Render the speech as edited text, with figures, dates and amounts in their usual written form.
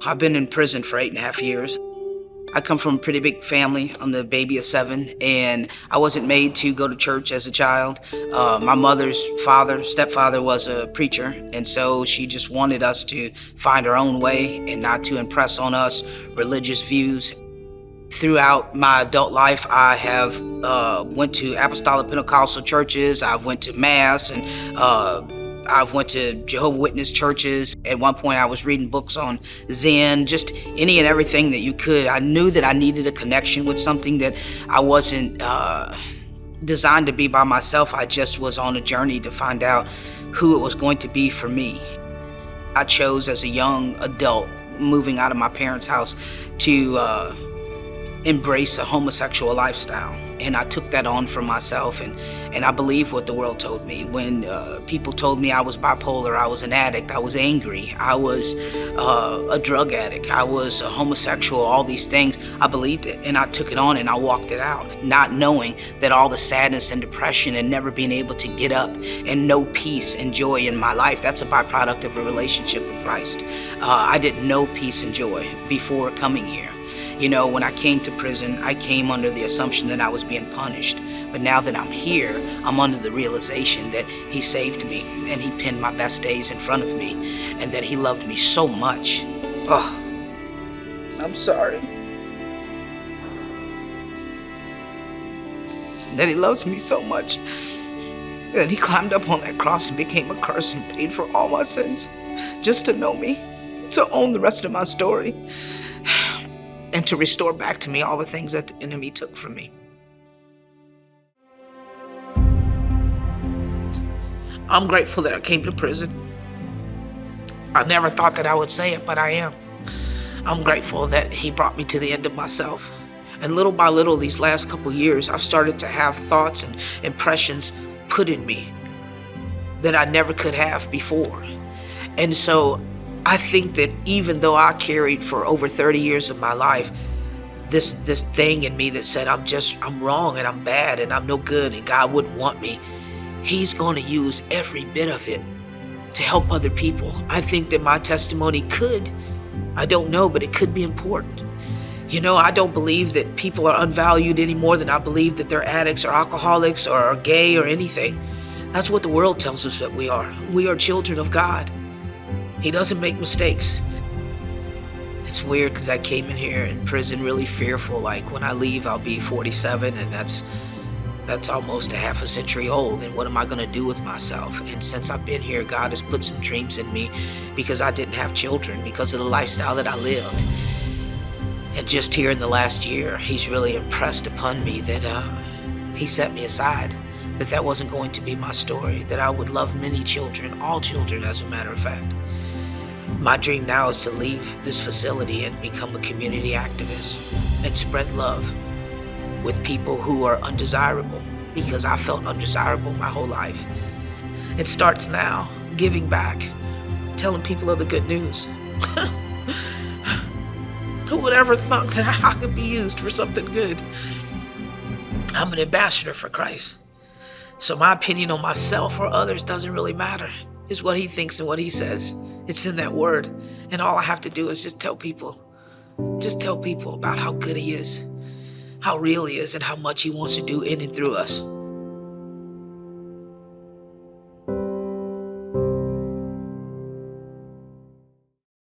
I've been in prison for 8.5 years. I come from a pretty big family. I'm the baby of 7, and I wasn't made to go to church as a child. My mother's stepfather, was a preacher, and so she just wanted us to find our own way and not to impress on us religious views. Throughout my adult life, I have went to Apostolic Pentecostal churches. I've went to Mass, and I've went to Jehovah's Witness churches. At one point, I was reading books on Zen, just any and everything that you could. I knew that I needed a connection with something that I wasn't designed to be by myself. I just was on a journey to find out who it was going to be for me. I chose as a young adult, moving out of my parents' house, to embrace a homosexual lifestyle. And I took that on for myself, and I believe what the world told me. When people told me I was bipolar, I was an addict, I was angry, I was a drug addict, I was a homosexual, all these things, I believed it, and I took it on and I walked it out, not knowing that all the sadness and depression and never being able to get up and know peace and joy in my life, that's a byproduct of a relationship with Christ. I didn't know peace and joy before coming here. You know, when I came to prison, I came under the assumption that I was being punished. But now that I'm here, I'm under the realization that He saved me and He pinned my best days in front of me and that He loved me so much. Oh, I'm sorry. That He loves me so much that He climbed up on that cross and became a curse and paid for all my sins just to know me, to own the rest of my story, and to restore back to me all the things that the enemy took from me. I'm grateful that I came to prison. I never thought that I would say it, but I am. I'm grateful that He brought me to the end of myself. And little by little, these last couple years, I've started to have thoughts and impressions put in me that I never could have before. And so I think that even though I carried for over 30 years of my life this thing in me that said I'm wrong and I'm bad and I'm no good and God wouldn't want me, He's going to use every bit of it to help other people. I think that my testimony could, I don't know, but it could be important. You know, I don't believe that people are unvalued any more than I believe that they're addicts or alcoholics or are gay or anything. That's what the world tells us that we are. We are children of God. He doesn't make mistakes. It's weird because I came in here in prison really fearful, like when I leave I'll be 47, and that's almost a half a century old, and what am I going to do with myself? And since I've been here, God has put some dreams in me because I didn't have children, because of the lifestyle that I lived. And just here in the last year, He's really impressed upon me that He set me aside, that wasn't going to be my story, that I would love many children, all children as a matter of fact. My dream now is to leave this facility and become a community activist and spread love with people who are undesirable, because I felt undesirable my whole life. It starts now, giving back, telling people of the good news. Who would ever thunk that I could be used for something good? I'm an ambassador for Christ. So my opinion on myself or others doesn't really matter. It's what He thinks and what He says. It's in that word. And all I have to do is just tell people about how good He is, how real He is, and how much He wants to do in and through us.